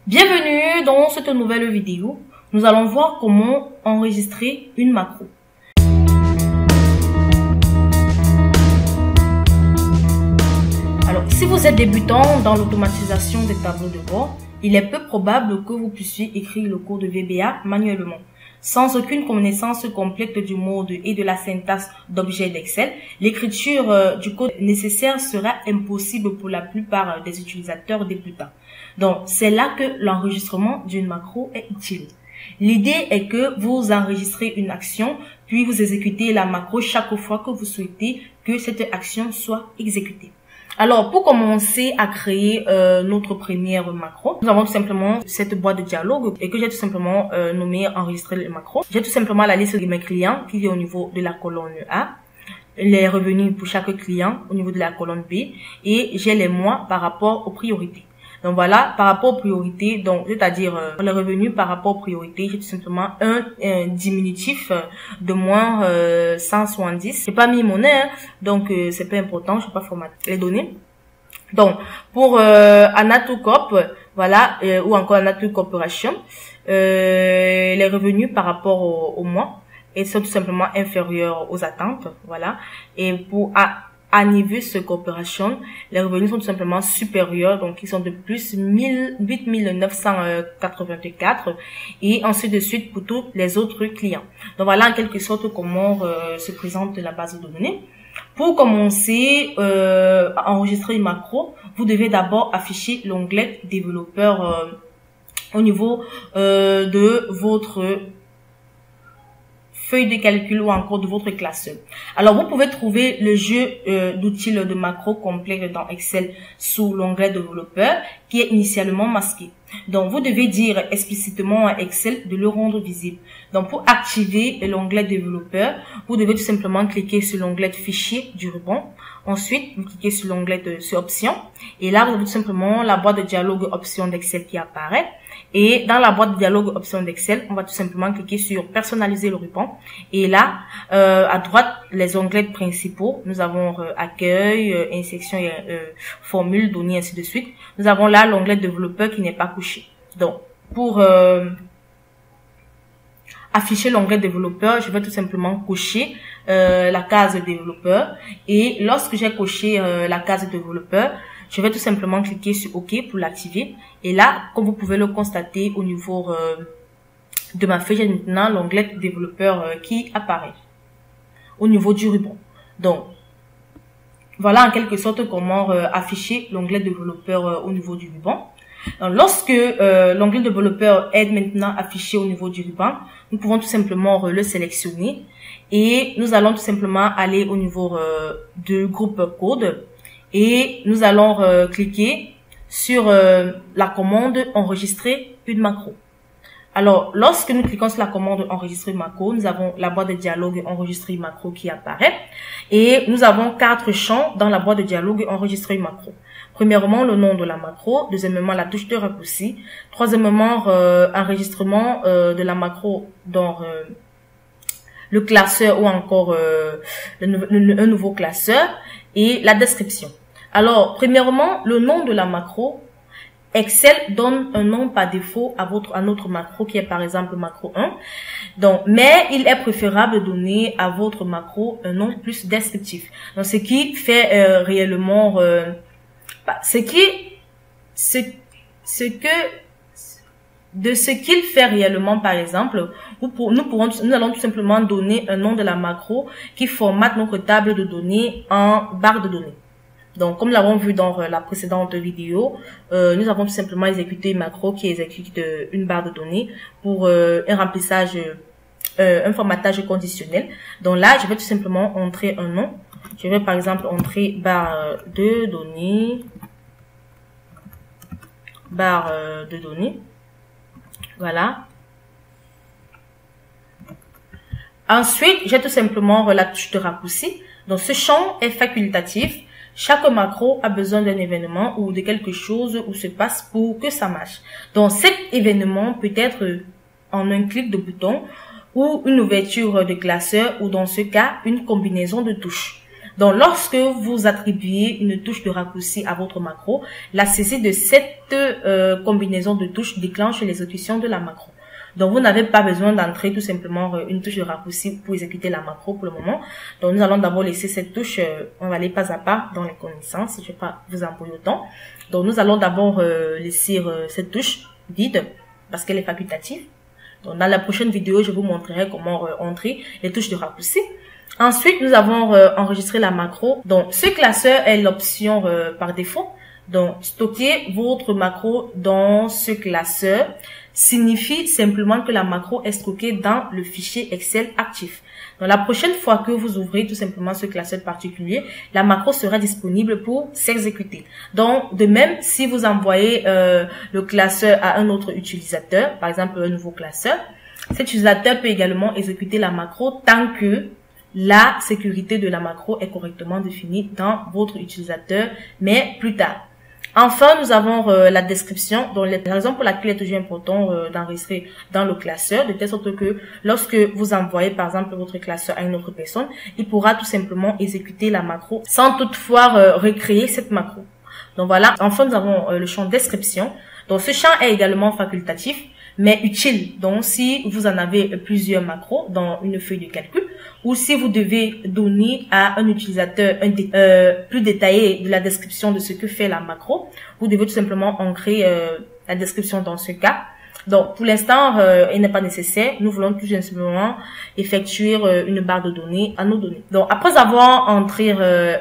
Bienvenue dans cette nouvelle vidéo. Nous allons voir comment enregistrer une macro. Alors, si vous êtes débutant dans l'automatisation des tableaux de bord, il est peu probable que vous puissiez écrire le code VBA manuellement. Sans aucune connaissance complète du mode et de la syntaxe d'objets d'Excel, l'écriture du code nécessaire sera impossible pour la plupart des utilisateurs débutants. Donc, c'est là que l'enregistrement d'une macro est utile. L'idée est que vous enregistrez une action, puis vous exécutez la macro chaque fois que vous souhaitez que cette action soit exécutée. Alors, pour commencer à créer notre première macro, nous avons tout simplement cette boîte de dialogue et que j'ai tout simplement nommé enregistrer les macros. J'ai tout simplement la liste de mes clients qui est au niveau de la colonne A, les revenus pour chaque client au niveau de la colonne B et j'ai les mois par rapport aux priorités. Donc voilà, par rapport aux priorités, donc c'est-à-dire les revenus par rapport aux priorités, j'ai tout simplement un diminutif de moins 170. J'ai pas mis mon heure, donc c'est pas important, je vais pas formater les données. Donc pour Anato Corp, voilà, ou encore Anato Corporation, les revenus par rapport au mois et sont tout simplement inférieurs aux attentes, voilà. Et pour Anivus Corporation, les revenus sont tout simplement supérieurs, donc ils sont de plus 8984 et ainsi de suite pour tous les autres clients. Donc voilà en quelque sorte comment se présente la base de données. Pour commencer à enregistrer une macro, vous devez d'abord afficher l'onglet développeur au niveau de votre feuille de calcul ou encore de votre classeur. Alors, vous pouvez trouver le jeu d'outils de macro complet dans Excel sous l'onglet développeur qui est initialement masqué. Donc, vous devez dire explicitement à Excel de le rendre visible. Donc, pour activer l'onglet développeur, vous devez tout simplement cliquer sur l'onglet fichier du ruban. Ensuite, vous cliquez sur l'onglet sur options. Et là, vous avez tout simplement la boîte de dialogue options d'Excel qui apparaît. Et dans la boîte de dialogue options d'Excel, on va tout simplement cliquer sur personnaliser le ruban. Et là, à droite, les onglets principaux. Nous avons accueil, insertion, formule, données, ainsi de suite. Nous avons là l'onglet développeur qui n'est pas couché. Donc, pour afficher l'onglet développeur, je vais tout simplement cocher la case développeur. Et lorsque j'ai coché la case développeur, je vais tout simplement cliquer sur OK pour l'activer. Et là, comme vous pouvez le constater au niveau de ma feuille, j'ai maintenant l'onglet développeur qui apparaît au niveau du ruban. Donc, voilà en quelque sorte comment afficher l'onglet développeur au niveau du ruban. Donc, lorsque l'onglet développeur est maintenant affiché au niveau du ruban, nous pouvons tout simplement le sélectionner et nous allons tout simplement aller au niveau de groupe code et nous allons cliquer sur la commande enregistrer une macro. Alors, lorsque nous cliquons sur la commande enregistrer une macro, nous avons la boîte de dialogue enregistrer une macro qui apparaît et nous avons 4 champs dans la boîte de dialogue enregistrer une macro. Premièrement, le nom de la macro. Deuxièmement, la touche de raccourci. Troisièmement, enregistrement de la macro dans le classeur ou encore un nouveau classeur et la description. Alors, premièrement, le nom de la macro. Excel donne un nom par défaut à notre macro qui est par exemple macro 1. Donc, mais il est préférable de donner à votre macro un nom plus descriptif. Donc, ce qui fait réellement ce qu'il fait réellement, par exemple, nous allons tout simplement donner un nom de la macro qui formate notre table de données en barre de données. Donc, comme nous l'avons vu dans la précédente vidéo, nous avons tout simplement exécuté une macro qui exécute une barre de données pour un remplissage, un formatage conditionnel. Donc là, je vais tout simplement entrer un nom. Je vais par exemple entrer barre de données, voilà. Ensuite, j'ai tout simplement la touche de raccourci. Donc, ce champ est facultatif. Chaque macro a besoin d'un événement ou de quelque chose où se passe pour que ça marche. Donc, cet événement peut être en un clic de bouton ou une ouverture de classeur ou dans ce cas, une combinaison de touches. Donc, lorsque vous attribuez une touche de raccourci à votre macro, la saisie de cette combinaison de touches déclenche l'exécution de la macro. Donc, vous n'avez pas besoin d'entrer tout simplement une touche de raccourci pour exécuter la macro pour le moment. Donc, nous allons d'abord laisser cette touche, on va aller pas à pas dans les connaissances. Je vais pas vous embrouiller autant. Donc, nous allons d'abord laisser cette touche vide parce qu'elle est facultative. Donc, dans la prochaine vidéo, je vous montrerai comment entrer les touches de raccourci. Ensuite, nous avons enregistré la macro. Donc, ce classeur est l'option par défaut. Donc, stocker votre macro dans ce classeur signifie simplement que la macro est stockée dans le fichier Excel actif. Donc, la prochaine fois que vous ouvrez tout simplement ce classeur particulier, la macro sera disponible pour s'exécuter. Donc, de même, si vous envoyez le classeur à un autre utilisateur, par exemple un nouveau classeur, cet utilisateur peut également exécuter la macro tant que la sécurité de la macro est correctement définie dans votre utilisateur, mais plus tard. Enfin, nous avons la description, donc la raison pour laquelle il est toujours important d'enregistrer dans le classeur, de telle sorte que lorsque vous envoyez par exemple votre classeur à une autre personne, il pourra tout simplement exécuter la macro sans toutefois recréer cette macro. Donc voilà, enfin nous avons le champ description. Donc ce champ est également facultatif, mais utile. Donc si vous en avez plusieurs macros dans une feuille de calcul, ou si vous devez donner à un utilisateur plus détaillé de la description de ce que fait la macro, vous devez tout simplement ancrer la description dans ce cas. Donc pour l'instant, il n'est pas nécessaire. Nous voulons tout simplement effectuer une barre de données à nos données. Donc après avoir entré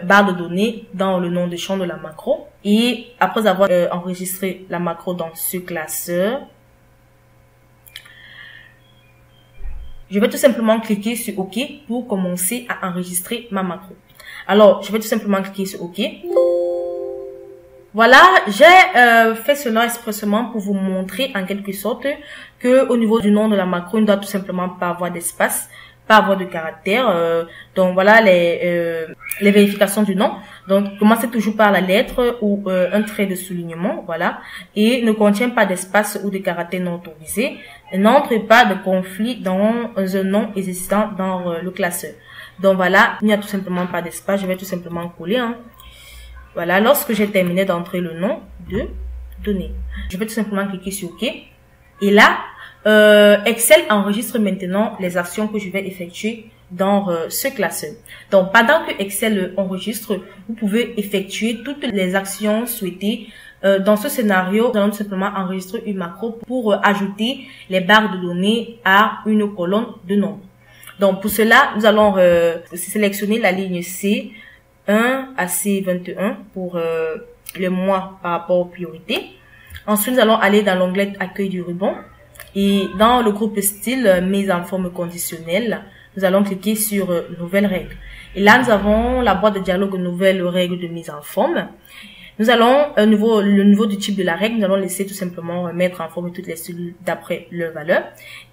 barre de données dans le nom de champ de la macro et après avoir enregistré la macro dans ce classeur, je vais tout simplement cliquer sur OK pour commencer à enregistrer ma macro. Alors, je vais tout simplement cliquer sur OK. Voilà, j'ai fait cela expressément pour vous montrer en quelque sorte que au niveau du nom de la macro, il ne doit tout simplement pas avoir d'espace, pas avoir de caractère. Donc voilà les vérifications du nom. Donc commencez toujours par la lettre ou un trait de soulignement, voilà, et ne contient pas d'espace ou de caractère non autorisé. N'entre pas de conflit dans un nom existant dans le classeur. Donc voilà, il n'y a tout simplement pas d'espace. Je vais tout simplement coller. Voilà, lorsque j'ai terminé d'entrer le nom de données, je vais tout simplement cliquer sur OK. Et là, Excel enregistre maintenant les actions que je vais effectuer dans ce classeur. Donc, pendant que Excel enregistre, vous pouvez effectuer toutes les actions souhaitées. Dans ce scénario, nous allons simplement enregistrer une macro pour ajouter les barres de données à une colonne de nombres. Donc, pour cela, nous allons sélectionner la ligne C1 à C21 pour le mois par rapport aux priorités. Ensuite, nous allons aller dans l'onglet Accueil du ruban. Et dans le groupe style mise en forme conditionnelle, nous allons cliquer sur Nouvelles règles. Et là, nous avons la boîte de dialogue Nouvelles règles de mise en forme. Nous allons, le niveau du type de la règle, nous allons laisser tout simplement mettre en forme toutes les cellules d'après leur valeur.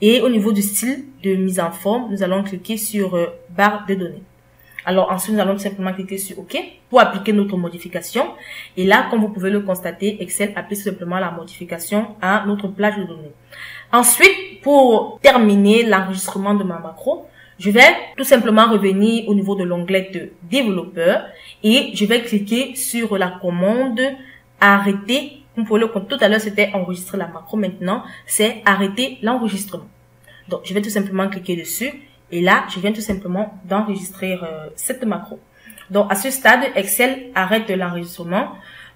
Et au niveau du style de mise en forme, nous allons cliquer sur barre de données. Alors ensuite, nous allons tout simplement cliquer sur OK pour appliquer notre modification. Et là, comme vous pouvez le constater, Excel applique simplement la modification à notre plage de données. Ensuite, pour terminer l'enregistrement de ma macro, je vais tout simplement revenir au niveau de l'onglet de développeur et je vais cliquer sur la commande arrêter. Vous pouvez le compte. Tout à l'heure, c'était enregistrer la macro. Maintenant, c'est arrêter l'enregistrement. Donc, je vais tout simplement cliquer dessus et là, je viens tout simplement d'enregistrer cette macro. Donc, à ce stade, Excel arrête l'enregistrement.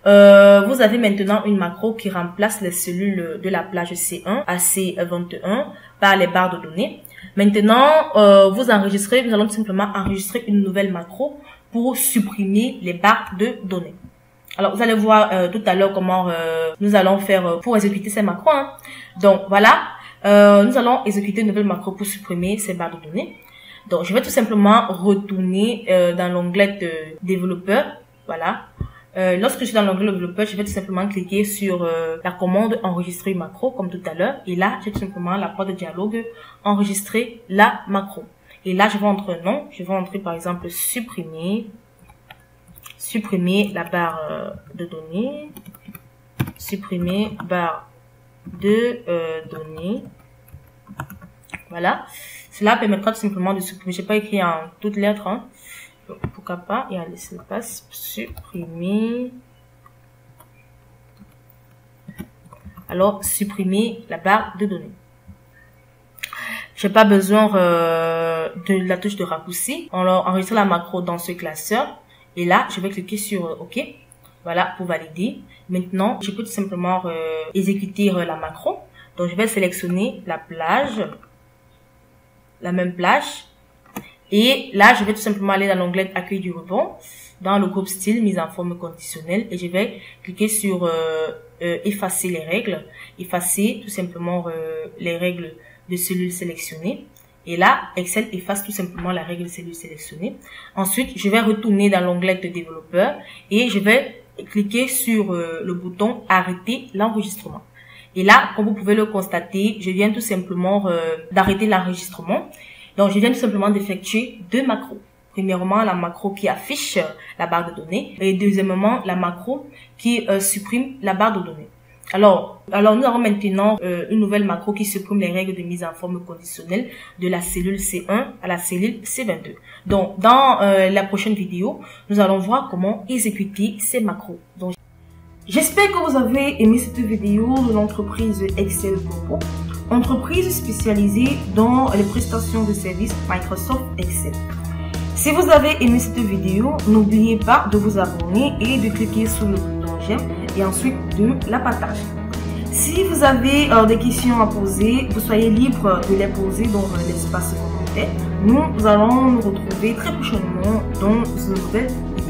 Vous avez maintenant une macro qui remplace les cellules de la plage C1 à C21 par les barres de données. Maintenant, vous enregistrez, nous allons tout simplement enregistrer une nouvelle macro pour supprimer les barres de données. Alors, vous allez voir tout à l'heure comment nous allons faire pour exécuter ces macros. Donc, voilà, nous allons exécuter une nouvelle macro pour supprimer ces barres de données. Donc, je vais tout simplement retourner dans l'onglet de développeur. Voilà. Lorsque je suis dans l'onglet développeur, je vais tout simplement cliquer sur la commande enregistrer une macro comme tout à l'heure. Et là, j'ai tout simplement la boîte de dialogue enregistrer la macro. Et là, je vais entrer un nom. Je vais entrer par exemple supprimer la barre de données. Supprimer barre de données. Voilà. Cela permettra tout simplement de supprimer. Je n'ai pas écrit en toutes lettres. Donc, pourquoi pas, et à laisser l'espace, supprimer. Alors, supprimer la barre de données. J'ai pas besoin de la touche de raccourci. On va enregistrer la macro dans ce classeur. Et là, je vais cliquer sur OK. Voilà, pour valider. Maintenant, je peux tout simplement exécuter la macro. Donc, je vais sélectionner la plage. La même plage. Et là, je vais tout simplement aller dans l'onglet Accueil du ruban. Dans le groupe style, mise en forme conditionnelle. Et je vais cliquer sur effacer les règles. Effacer tout simplement les règles de cellules sélectionnées. Et là, Excel efface tout simplement la règle de cellule sélectionnée. Ensuite, je vais retourner dans l'onglet de développeur et je vais cliquer sur le bouton arrêter l'enregistrement. Et là, comme vous pouvez le constater, je viens tout simplement d'arrêter l'enregistrement. Donc, je viens tout simplement d'effectuer deux macros. Premièrement, la macro qui affiche la barre de données et deuxièmement, la macro qui supprime la barre de données. Alors nous avons maintenant une nouvelle macro qui supprime les règles de mise en forme conditionnelle de la cellule C1 à la cellule C22. Donc, dans la prochaine vidéo, nous allons voir comment exécuter ces macros. Donc, j'espère que vous avez aimé cette vidéo de l'entreprise Excel Bobo, entreprise spécialisée dans les prestations de services Microsoft Excel. Si vous avez aimé cette vidéo, n'oubliez pas de vous abonner et de cliquer sur le bouton j'aime et ensuite de la partager. Si vous avez des questions à poser, vous soyez libre de les poser dans l'espace commentaire. Nous allons nous retrouver très prochainement dans une nouvelle vidéo.